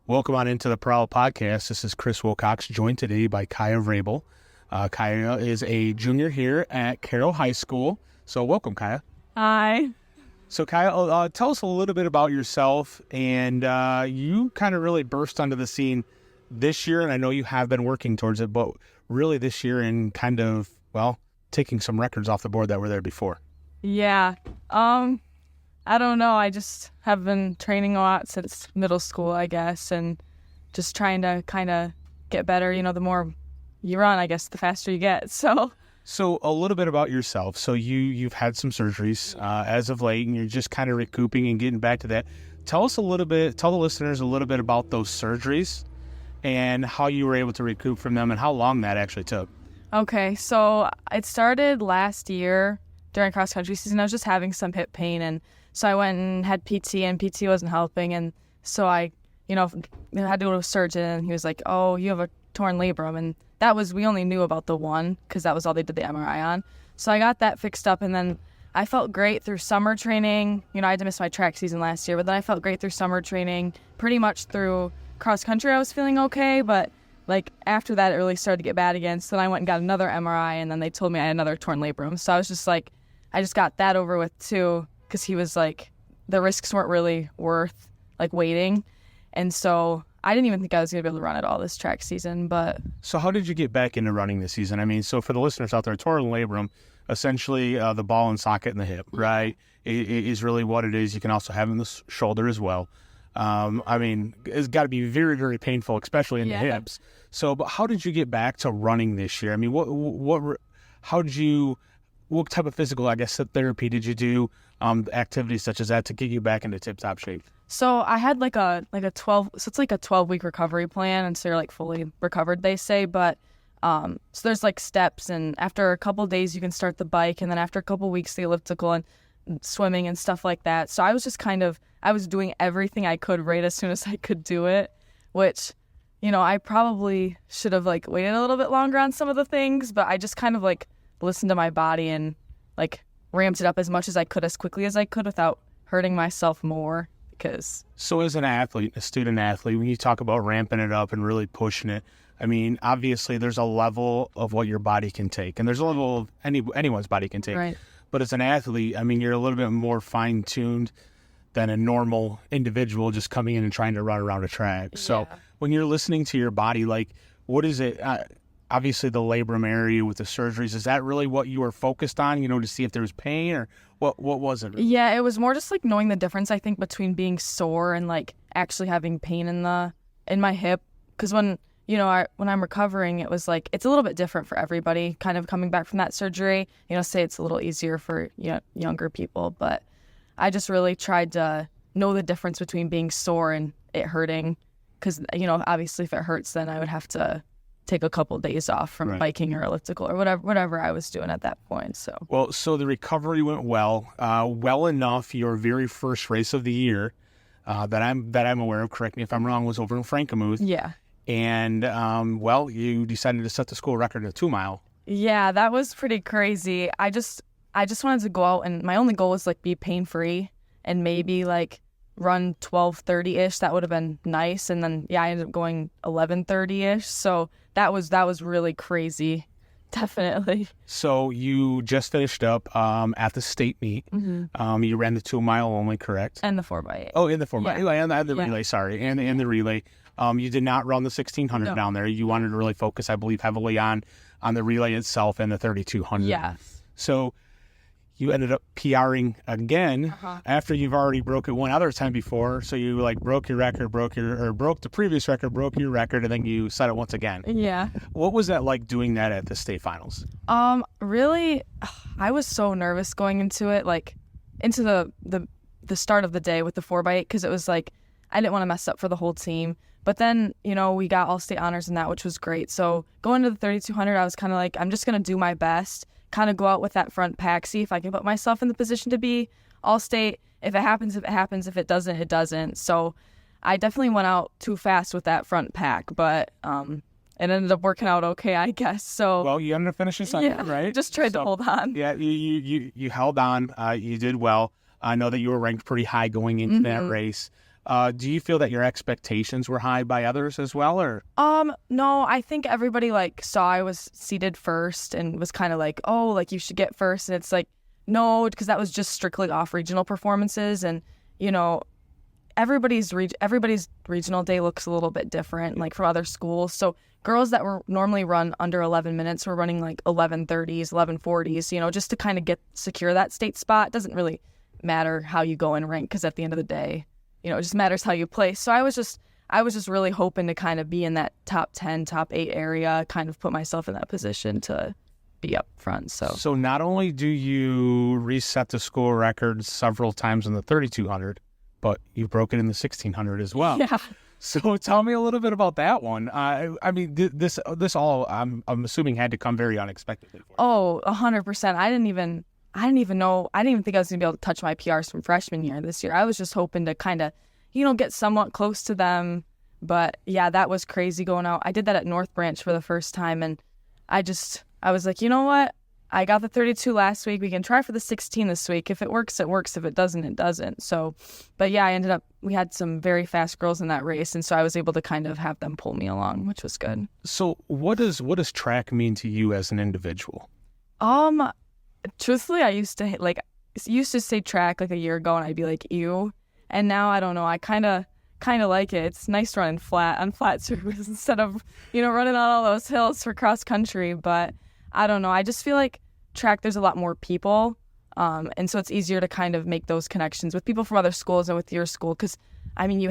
Welcome on into the Vrable podcast. This is Chris Wilcox, joined today by Vrable. Kaya is a junior here at Caro High School. So welcome, Kaya. Hi. So Kaya, tell us a little bit about yourself. And you kind of really burst onto the scene this year, and I know you have been working towards it, but really this year and kind of, taking some records off the board that were there before. Yeah. I don't know. I just have been training a lot since middle school, I guess, and just trying to kind of get better. You know, the more you run, I guess, the faster you get. So a little bit about yourself. So you've had some surgeries as of late, and you're just kind of recouping and getting back to that. Tell the listeners a little bit about those surgeries and how you were able to recoup from them and how long that actually took. Okay, so it started last year during cross-country season. I was just having some hip pain, and so I went and had PT, and PT wasn't helping, and so I had to go to a surgeon, and he was like, oh, you have a torn labrum, and we only knew about the one, because that was all they did the MRI on. So I got that fixed up, and then I felt great through summer training. I had to miss my track season last year, but then I felt great through summer training. Pretty much through cross-country, I was feeling okay, but after that, it really started to get bad again. So then I went and got another MRI, and then they told me I had another torn labrum. So I was just like, I just got that over with too, because he was like, the risks weren't really worth waiting. And so I didn't even think I was going to be able to run at all this track season. But so how did you get back into running this season? I mean, so for the listeners out there, torn labrum, essentially the ball and socket in the hip, right, is really what it is. You can also have it in the shoulder as well. I mean, it's got to be very, very painful, especially in the hips. So, but how did you get back to running this year? I mean, what type of physical, therapy did you do, activities such as that to get you back into tip-top shape? So I had a 12-week recovery plan, and so you're fully recovered, they say, but so there's steps, and after a couple of days you can start the bike, and then after a couple of weeks the elliptical and swimming and stuff like that. So I was just I was doing everything I could right as soon as I could do it, which, I probably should have waited a little bit longer on some of the things, but I just listened to my body and ramped it up as much as I could, as quickly as I could, without hurting myself more. So as an athlete, a student athlete, when you talk about ramping it up and really pushing it, I mean, obviously there's a level of what your body can take, and there's a level of anyone's body can take. Right. But as an athlete, I mean, you're a little bit more fine-tuned than a normal individual just coming in and trying to run around a track. Yeah. So when you're listening to your body, what is it? Obviously, the labrum area with the surgeries, is that really what you were focused on, to see if there was pain, or what was it? Yeah, it was more just knowing the difference, I think, between being sore and actually having pain in my hip. Because when I'm recovering, it was it's a little bit different for everybody, kind of coming back from that surgery. Say it's a little easier for younger people, but I just really tried to know the difference between being sore and it hurting, because obviously if it hurts, then I would have to take a couple of days off from biking or elliptical or whatever I was doing at that point. So the recovery went well enough. Your very first race of the year that I'm aware of, correct me if I'm wrong, was over in Frankenmuth. Yeah. And, you decided to set the school record at a 2-mile. Yeah, that was pretty crazy. I just wanted to go out, and my only goal was, be pain-free and maybe, run 12:30-ish. That would have been nice. And then, I ended up going 11:30-ish. So that was really crazy. Definitely. So you just finished up at the state meet. Mm-hmm. You ran the 2-mile only, correct? And the 4x8. Oh, in the 4x8. Yeah. And the relay, sorry. And the relay. You did not run the 1600 down there. You wanted to really focus, I believe, heavily on the relay itself and the 3200. Yes. So you ended up PRing again after you've already broke it one other time before. So you broke your record, broke the previous record, broke your record, and then you set it once again. Yeah. What was that like doing that at the state finals? Really, I was so nervous going into it, into the start of the day with the 4x8, because it was I didn't want to mess up for the whole team. But then, we got all state honors in that, which was great. So going to the 3200, I was kind of I'm just going to do my best, kind of go out with that front pack, see if I can put myself in the position to be all state. If it happens, it happens. If it doesn't, it doesn't. So I definitely went out too fast with that front pack, but it ended up working out okay, I guess. So well, you ended up finishing second, right? Just tried to hold on. Yeah, you held on. You did well. I know that you were ranked pretty high going into that race. Do you feel that your expectations were high by others as well, or? No, I think everybody like saw I was seated first and was kind of like, oh, like you should get first. And it's like, no, because that was just strictly off regional performances. And, you know, everybody's regional day looks a little bit different, like from other schools. So girls that were normally run under 11 minutes were running like 11:30s, 11:40s, you know, just to kind of secure that state spot. It doesn't really matter how you go and rank because at the end of the day, you know, it just matters how you play. So I was just really hoping to kind of be in that top 10, top 8 area, kind of put myself in that position to be up front. So not only do you reset the school record several times in the 3200, but you broke it in the 1600 as well. Yeah. So tell me a little bit about that one. I mean, this all I'm assuming had to come very unexpectedly. Oh, 100%. I didn't even know. I didn't even think I was gonna be able to touch my PRs from freshman year this year. I was just hoping to kind of, you know, get somewhat close to them. But yeah, that was crazy going out. I did that at North Branch for the first time, and I was like, you know what? I got the 32 last week. We can try for the 16 this week. If it works, it works. If it doesn't, it doesn't. So, but yeah, we had some very fast girls in that race. And so I was able to kind of have them pull me along, which was good. So what does track mean to you as an individual? Truthfully, I used to say track like a year ago and I'd be like, ew. And now I don't know. I kind of like it. It's nice running on flat surface instead of, you know, running on all those hills for cross country. But I don't know. I just feel like track, there's a lot more people. And so it's easier to kind of make those connections with people from other schools and with your school. Because, I mean,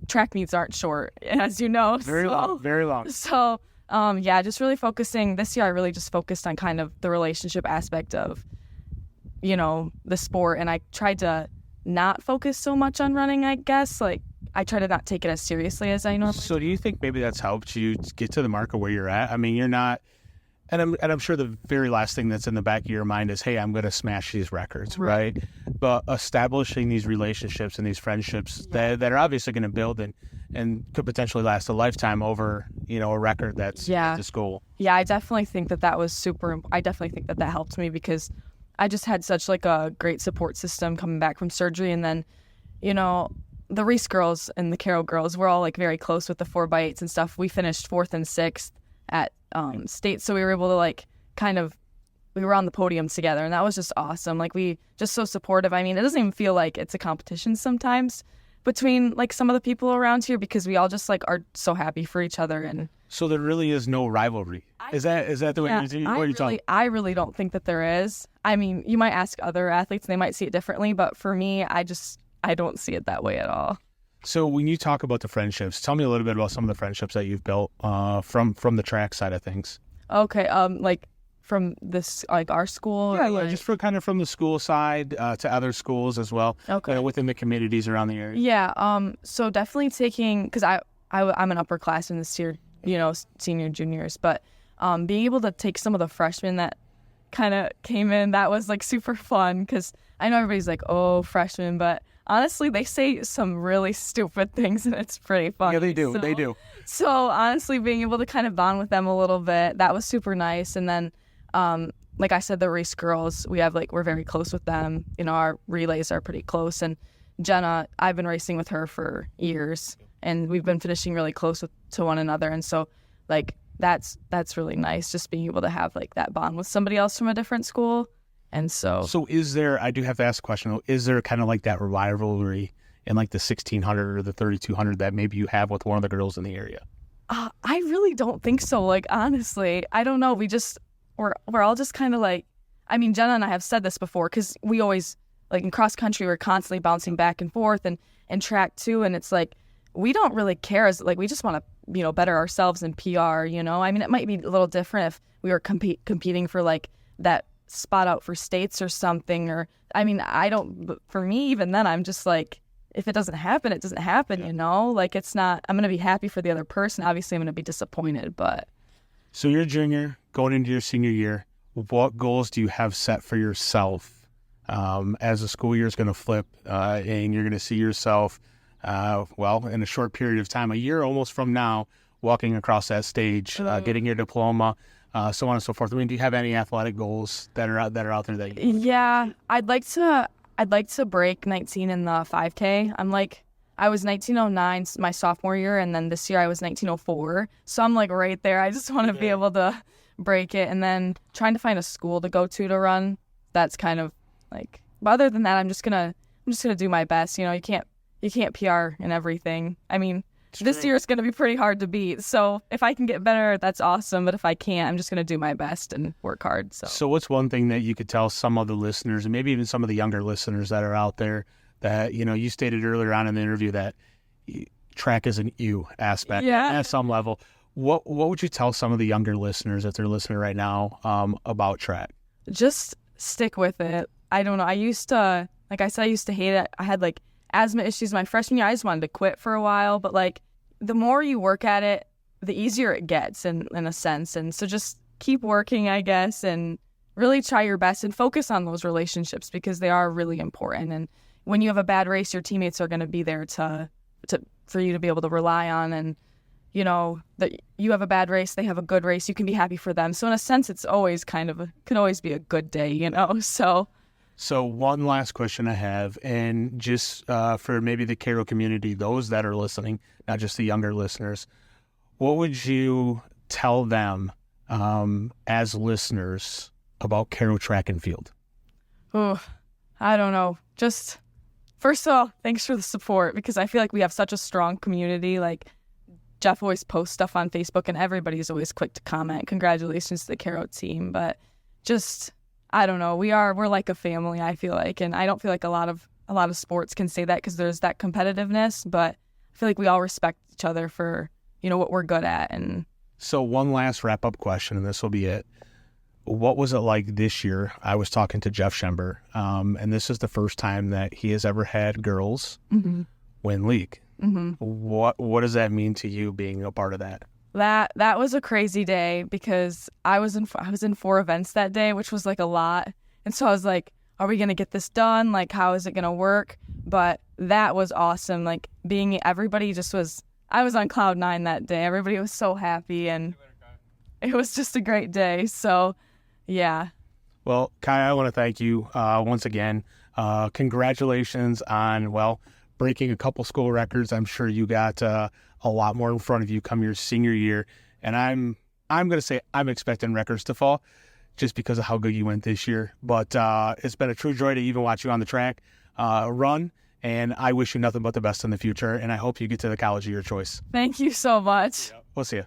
track meets aren't short, as you know. Very long. So, yeah, just really focusing. This year I really just focused on kind of the relationship aspect of, you know, the sport. And I tried to not focus so much on running, I guess. Like, I try to not take it as seriously as I normally do. So do you think maybe that's helped you get to the mark of where you're at? I mean, you're not... And I'm sure the very last thing that's in the back of your mind is, hey, I'm going to smash these records, right? But establishing these relationships and these friendships that are obviously going to build and could potentially last a lifetime over, you know, a record that's at the school. Yeah, I definitely think that was I definitely think that helped me because I just had such like a great support system coming back from surgery. And then, you know, the Reese girls and the Caro girls, we're all like very close with the 4x8s and stuff. We finished 4th and 6th at state, so we were able to like we were on the podium together, and that was just awesome. Like, we just so supportive. I mean, it doesn't even feel like it's a competition sometimes between like some of the people around here because we all just like are so happy for each other. And so there really is no rivalry. Is that the way you're talking? I really don't think that there is. I mean, you might ask other athletes, they might see it differently, but for me, I don't see it that way at all. So when you talk about the friendships, tell me a little bit about some of the friendships that you've built from the track side of things. Okay, like from this, like our school? Yeah, just from the school side to other schools as well. Okay. Within the communities around the area. Yeah, so definitely taking, because I'm an upperclassman this year, you know, senior, juniors, but being able to take some of the freshmen that kind of came in, that was like super fun because I know everybody's like, oh, freshmen, but honestly, they say some really stupid things, and it's pretty fun. Yeah, they do. So honestly, being able to kind of bond with them a little bit, that was super nice. And then, like I said, the race girls, we're very close with them. You know, our relays are pretty close. And Jenna, I've been racing with her for years, and we've been finishing really close to one another. And so, like, that's really nice, just being able to have like that bond with somebody else from a different school. And so is there, I do have to ask a question though, is there kind of like that rivalry in like the 1600 or the 3200 that maybe you have with one of the girls in the area? I really don't think so. Like, honestly, I don't know. We're all just kind of like, I mean, Jenna and I have said this before because we always, like in cross country, we're constantly bouncing back and forth and track too. And it's like, we don't really care. Like, we just want to, you know, better ourselves in PR, you know? I mean, it might be a little different if we were competing for like that spot out for states or something, or I mean, for me, even then, I'm just like, if it doesn't happen, it doesn't happen, you know? Like, it's not, I'm going to be happy for the other person. Obviously, I'm going to be disappointed, but. So you're a junior going into your senior year. What goals do you have set for yourself as the school year is going to flip and you're going to see yourself, in a short period of time, a year almost from now, walking across that stage, getting your diploma, so on and so forth. I mean, do you have any athletic goals that are out there that you? Yeah, I'd like to break 19 in the 5K. I was 1909 my sophomore year, and then this year I was 1904. So I'm like right there. I just want to be able to break it, and then trying to find a school to go to run. That's kind of like. But other than that, I'm just gonna do my best. You know, you can't PR and everything. I mean, this year is gonna be pretty hard to beat. So if I can get better, that's awesome. But if I can't, I'm just gonna do my best and work hard. So what's one thing that you could tell some of the listeners, and maybe even some of the younger listeners that are out there, that, you know, you stated earlier on in the interview that track is an you aspect at some level. What would you tell some of the younger listeners, if they're listening right now, about track? Just stick with it. I don't know. I used to, like I said, I used to hate it. I had like asthma issues my freshman year. I just wanted to quit for a while. But like the more you work at it, the easier it gets in a sense. And so just keep working, I guess, and really try your best and focus on those relationships because they are really important. And when you have a bad race, your teammates are going to be there for you to be able to rely on. And, you know, that you have a bad race, they have a good race, you can be happy for them. So in a sense, it's always can always be a good day, you know? So one last question I have, and just for maybe the Caro community, those that are listening, not just the younger listeners, what would you tell them as listeners about Caro track and field? Oh, I don't know. Just, first of all, thanks for the support, because I feel like we have such a strong community. Like, Jeff always posts stuff on Facebook, and everybody's always quick to comment. Congratulations to the Caro team. But just, I don't know. We're like a family, I feel like. And I don't feel like a lot of sports can say that because there's that competitiveness. But I feel like we all respect each other for, you know, what we're good at. And so one last wrap-up question, and this will be it. What was it like this year? I was talking to Jeff Schember, and this is the first time that he has ever had girls win league. Mm-hmm. What does that mean to you, being a part of that? That was a crazy day because I was in 4 events that day, which was like a lot. And so I was like, are we going to get this done? Like, how is it going to work? But that was awesome. Like, everybody just was, I was on cloud 9 that day. Everybody was so happy, and it was just a great day. So, yeah. Well, Kai, I want to thank you once again. Congratulations on, breaking a couple school records. I'm sure you got a lot more in front of you come your senior year. And I'm going to say I'm expecting records to fall just because of how good you went this year. But it's been a true joy to even watch you on the track run. And I wish you nothing but the best in the future. And I hope you get to the college of your choice. Thank you so much. We'll see you.